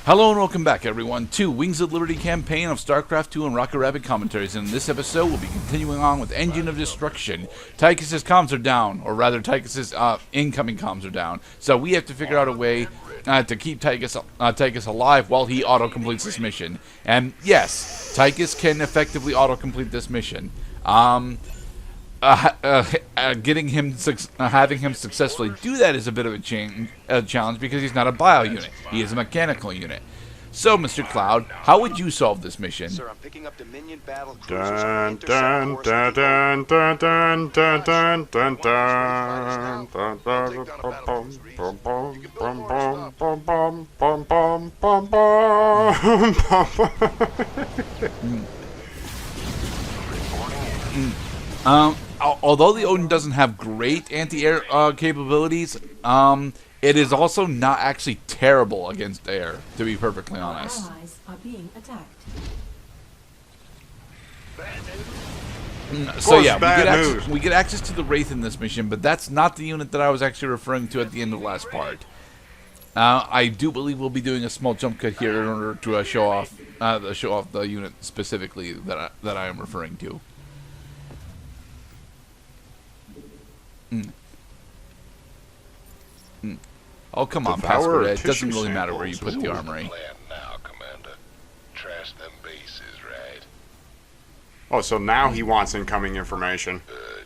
Hello and welcome back, everyone, to Wings of Liberty campaign of StarCraft 2 and Rocket Rabbit Commentaries. And in this episode, we'll be continuing on with Engine of Destruction. Tychus's comms are down, or rather, Tychus's incoming comms are down. So we have to figure out a way to keep Tychus alive while he auto-completes this mission. And yes, Tychus can effectively auto-complete this mission. Having him successfully do that is a bit of a challenge because he's not a bio unit. He is a mechanical unit. So, Mr. Cloud, how would you solve this mission? Sir, I'm picking up Dominion battle Dun dun dun dun dun dun dun dun dun dun. Although the Odin doesn't have great anti-air capabilities, it is also not actually terrible against air, to be perfectly honest. Allies are being attacked. So yeah, we get access to the Wraith in this mission, but that's not the unit that I was actually referring to at the end of the last part. I do believe we'll be doing a small jump cut here in order to show off the unit specifically that I am referring to. Oh, come on, Pascal. It doesn't really matter where you put the armory. Now, Commander. Trash them bases, right? Oh, so now he wants incoming information.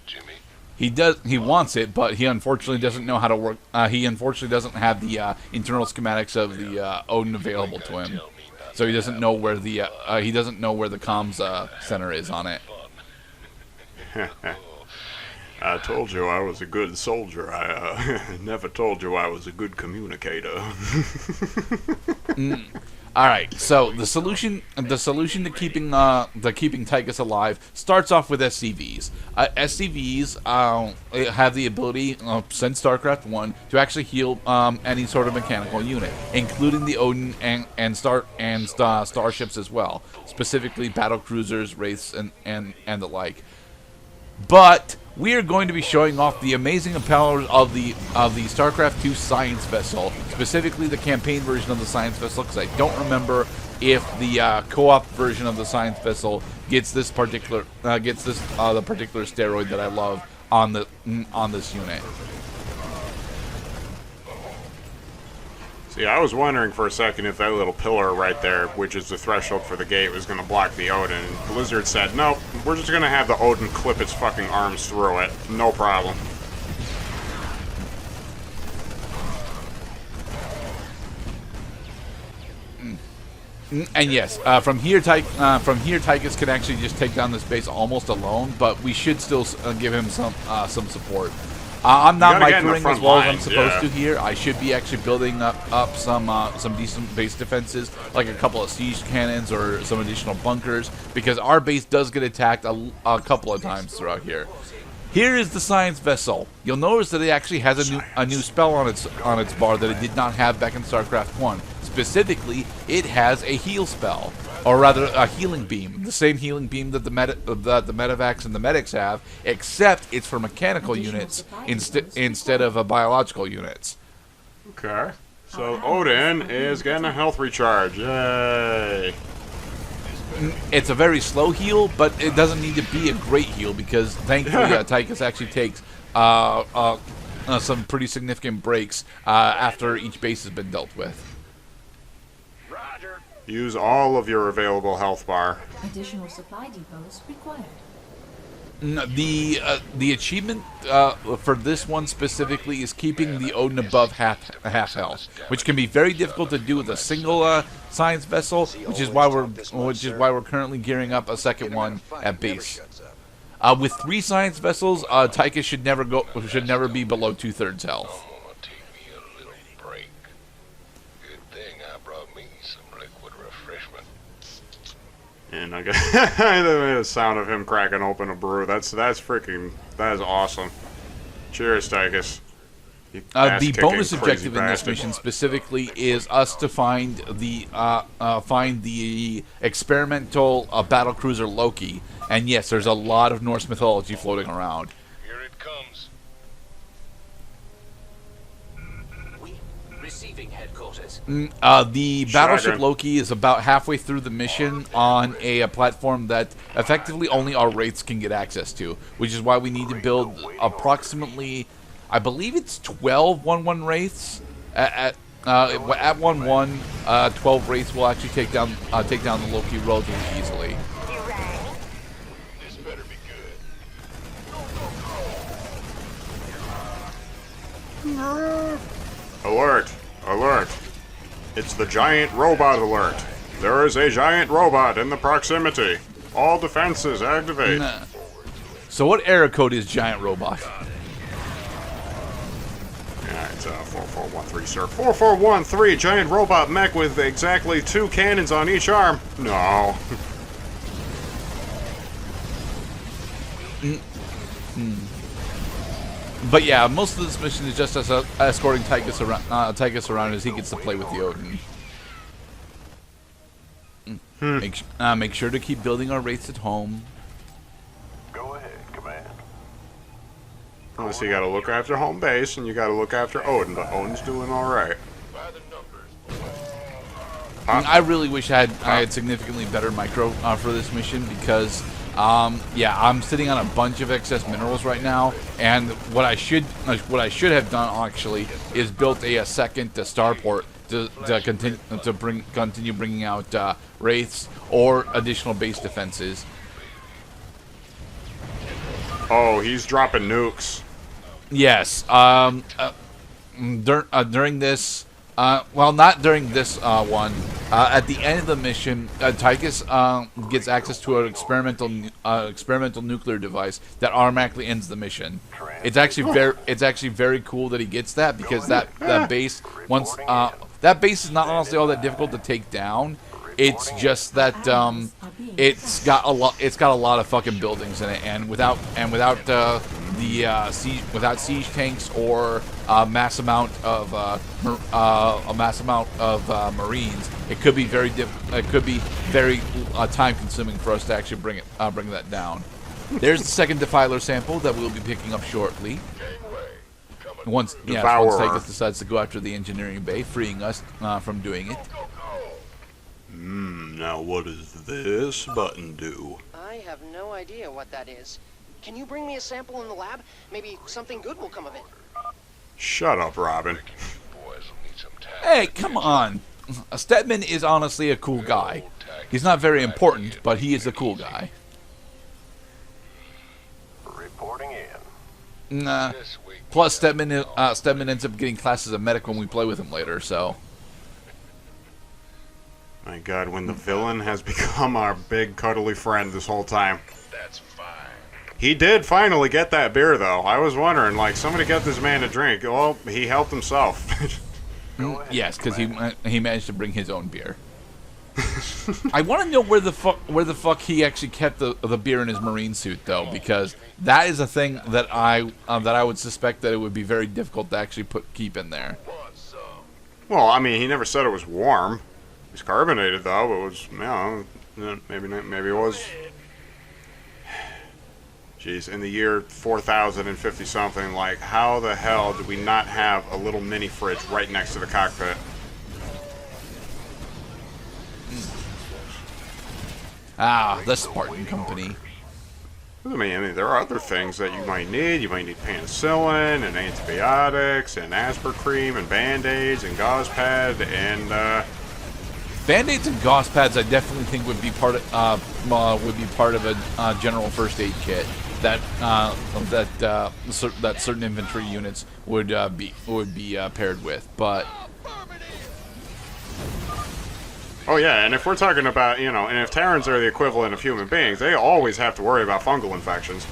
Jimmy? He wants it, but he unfortunately doesn't know how to work. He unfortunately doesn't have the internal schematics of the Odin available to him. So he doesn't know where the comms center is on it. I told you I was a good soldier. I never told you I was a good communicator. All right. So the solution to keeping Tychus alive starts off with SCVs. SCVs have the ability, since StarCraft 1, to actually heal any sort of mechanical unit, including the Odin and starships as well, specifically battle cruisers, wraiths, and the like. But we are going to be showing off the amazing powers of the StarCraft 2 science vessel, specifically the campaign version of the science vessel, because I don't remember if the co-op version of the science vessel gets the particular steroid that I love on this unit. See, I was wondering for a second if that little pillar right there, which is the threshold for the gate, was going to block the Odin. And Blizzard said, nope, we're just going to have the Odin clip its fucking arms through it. No problem. And yes, from here Tychus can actually just take down this base almost alone, but we should still give him some support. I'm not microing as well as I'm supposed to here. I should be actually building up some decent base defenses, like a couple of siege cannons or some additional bunkers, because our base does get attacked a couple of times throughout here. Here is the science vessel. You'll notice that it actually has a new spell on its bar that it did not have back in StarCraft 1. Specifically, it has a heal spell, or rather a healing beam, the same healing beam that the medevacs and the medics have, except it's for mechanical units instead of biological units. Okay. So Odin is getting a health recharge. Yay! It's a very slow heal, but it doesn't need to be a great heal because thankfully Tychus actually takes some pretty significant breaks after each base has been dealt with. Use all of your available health bar. Additional supply depots required. The achievement for this one specifically is keeping the Odin above half health, which can be very difficult to do with a single science vessel, which is why we're currently gearing up a second one at base. With 3 science vessels, Tychus should never be below 2/3 health. And I got the sound of him cracking open a brew. That is awesome. Cheers, Tychus. The bonus objective in this mission specifically is us to find the experimental battle cruiser Loki. And yes, there's a lot of Norse mythology floating around. Here it comes. Receiving headquarters. The Battleship Loki is about halfway through the mission on a platform that effectively only our Wraiths can get access to, which is why we need to build approximately, I believe it's 12 1-1 Wraiths. At 1-1, 12 Wraiths will actually take down the Loki relatively easily. This better be good. Alert! Alert! It's the giant robot alert. There is a giant robot in the proximity. All defenses activate. So what error code is giant robot? Yeah, it's 4413, sir. 4413, giant robot mech with exactly 2 cannons on each arm. No. But yeah, most of this mission is just us escorting Tychus around as he gets to play with the Odin. Make sure to keep building our Wraiths at home. Go ahead, Command. Unless you gotta look after home base and you gotta look after Odin, but Odin's doing alright. By the numbers. I really wish I had significantly better micro for this mission because, yeah, I'm sitting on a bunch of excess minerals right now, and what I should have done actually is built a second starport to continue bringing out Wraiths or additional base defenses. Oh, he's dropping nukes. Yes. During this. Well, not during this one. At the end of the mission, Tychus gets access to an experimental nuclear device that automatically ends the mission. It's actually very cool that he gets that because that base that base is not honestly all that difficult to take down. It's just that it's got a lot of fucking buildings in it, and without siege tanks or a mass amount of Marines, it could be very time consuming for us to actually bring that down. There's the second defiler sample that we'll be picking up shortly. Once Tychus decides to go after the engineering bay, freeing us from doing it. Now what does this button do? I have no idea what that is. Can you bring me a sample in the lab? Maybe something good will come of it. Shut up, Robin. Boys will need some time. Hey, come on. Stedman is honestly a cool guy. He's not very important, but he is a cool guy. Reporting in. Nah. Plus, Stedman ends up getting classed as a medic when we play with him later, so... My God, when the villain has become our big cuddly friend this whole time. That's fine. He did finally get that beer, though. I was wondering, like, somebody get this man a drink. Well, he helped himself. Yes, because he managed to bring his own beer. I want to know where the fuck he actually kept the beer in his marine suit, though, because that is a thing that I would suspect that it would be very difficult to actually keep in there. Well, I mean, he never said it was warm. It's carbonated, though. It was, maybe it was. Jeez, in the year 4050 something, like, how the hell did we not have a little mini fridge right next to the cockpit? Ah, the Spartan Company. I mean, there are other things that you might need. You might need penicillin and antibiotics and aspirin and band-aids and gauze pad and Band-aids and gauze pads, I definitely think would be part of a general first aid kit that certain infantry units would be paired with. But oh yeah, and if we're talking about, and if Terrans are the equivalent of human beings, they always have to worry about fungal infections.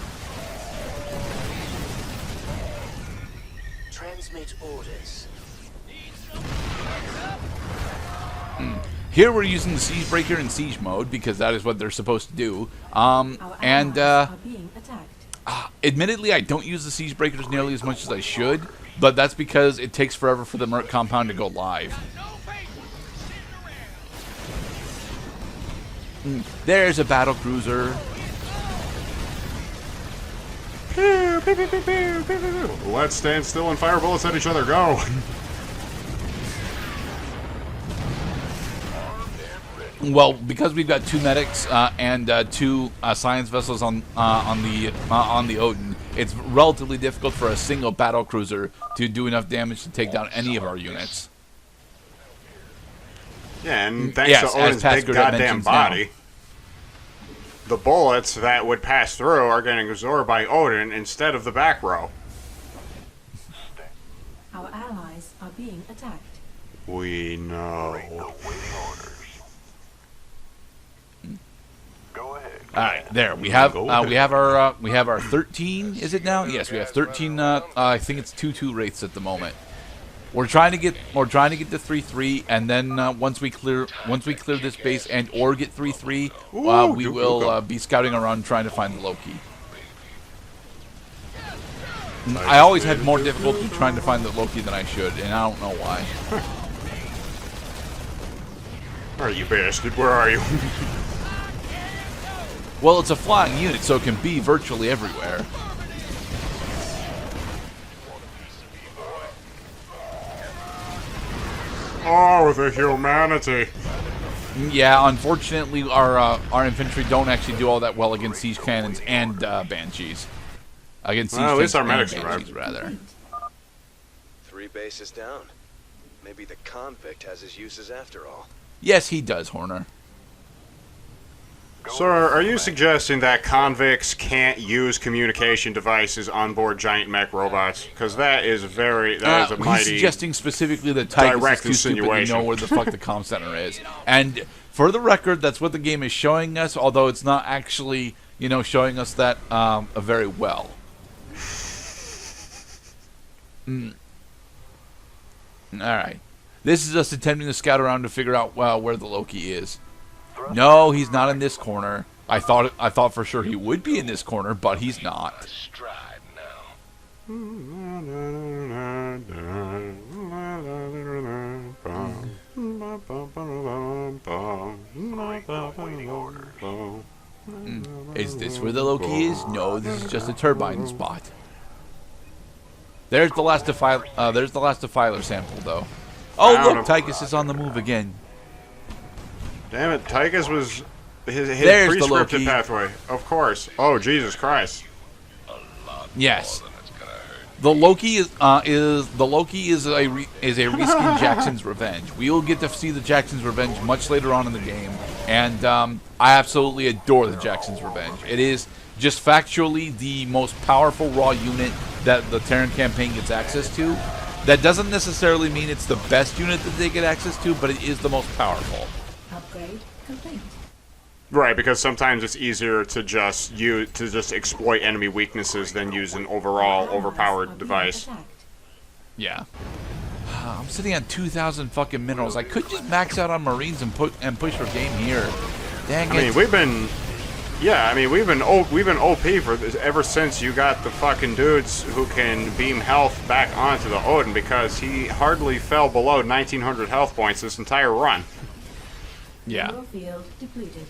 Transmit orders. here we're using the siege breaker in siege mode because that is what they're supposed to do. Our allies are being attacked. Admittedly, I don't use the siege breakers nearly as much as I should, but that's because it takes forever for the Merc compound to go live. There's a battle cruiser. Let's stand still and fire bullets at each other. Go. Well, because we've got 2 medics and 2 science vessels on the Odin, it's relatively difficult for a single battle cruiser to do enough damage to take down any of our units. Yeah, and thanks Yes, to Odin's as big Pascal goddamn mentions body, the bullets that would pass through are getting absorbed by Odin instead of the back row. Our allies are being attacked. We know. All right, there we have our 13. Is it now? Yes, we have 13. I think it's 2-2 wraiths at the moment. We're trying to get to 3-3, and then once we clear this base and or get 3-3, we will be scouting around trying to find the Loki. I always had more difficulty trying to find the Loki than I should, and I don't know why. Where are you, bastard? Where are you? Well, it's a flying unit, so it can be virtually everywhere. Oh, the humanity. Yeah, unfortunately, our infantry don't actually do all that well against siege cannons and banshees. Against siege Well, at least our cannons medics and survived. banshees, rather. 3 bases down. Maybe the convict has his uses after all. Yes, he does, Horner. Sir, are you suggesting that convicts can't use communication devices on board giant mech robots? Because that is a He's mighty suggesting specifically that Tychus direct is too stupid to insinuation. know where the fuck the comm center is. And for the record, that's what the game is showing us, although it's not actually, showing us that very well. Alright. This is us attempting to scout around to figure out where the Loki is. No, he's not in this corner. I thought for sure he would be in this corner, but he's not. Stride now. Is this where the Loki is? No, this is just a turbine spot. There's the last defiler sample, though. Oh, Found look, him. Tychus is on the move again. Damn it, Tychus was his There's the pre-scripted Loki. pathway. Of course. Oh, Jesus Christ. Yes. The Loki is a reskin Jackson's Revenge. We will get to see the Jackson's Revenge much later on in the game, and I absolutely adore the Jackson's Revenge. It is just factually the most powerful raw unit that the Terran campaign gets access to. That doesn't necessarily mean it's the best unit that they get access to, but it is the most powerful. Upgrade complete. Right, because sometimes it's easier to just exploit enemy weaknesses than use an overall overpowered device. Yeah. I'm sitting on 2,000 fucking minerals. I could just max out on Marines and push for game here. Dang it. I mean, we've been OP for this ever since you got the fucking dudes who can beam health back onto the Odin, because he hardly fell below 1,900 health points this entire run. Yeah. Your field depleted.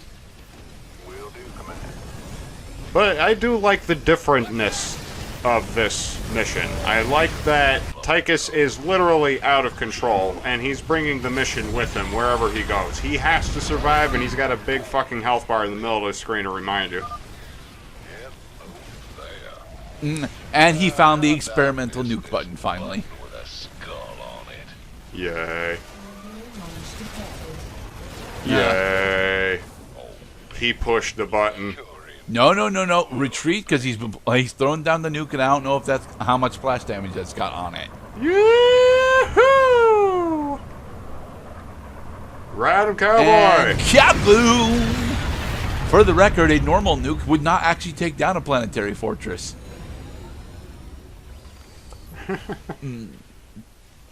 But I do like the differentness of this mission. I like that Tychus is literally out of control, and he's bringing the mission with him wherever he goes. He has to survive, and he's got a big fucking health bar in the middle of the screen to remind you. And he found the experimental nuke button finally. With a skull on it. Yay. Yeah. Yay. He pushed the button. No. Retreat, because he's thrown down the nuke, and I don't know if that's how much splash damage that's got on it. Yoo-hoo! Ride 'em, cowboy! And kaboom! For the record, a normal nuke would not actually take down a planetary fortress.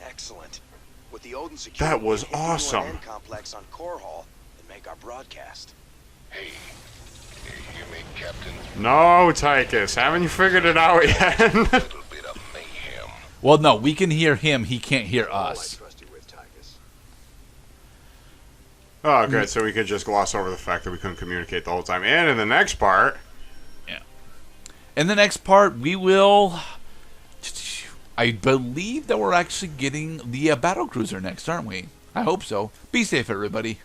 Excellent. With the Odin security, That was we can hit the awesome. UN complex on Core Hall and make our broadcast. Hey, you hear me, Captain? No, Tychus, haven't you figured it out yet? Little bit of mayhem. Well, no, we can hear him. He can't hear us. Trust you with Tychus. Oh, good, so we could just gloss over the fact that we couldn't communicate the whole time. And in the next part... Yeah. In the next part, we will... I believe that we're actually getting the battlecruiser next, aren't we? I hope so. Be safe, everybody.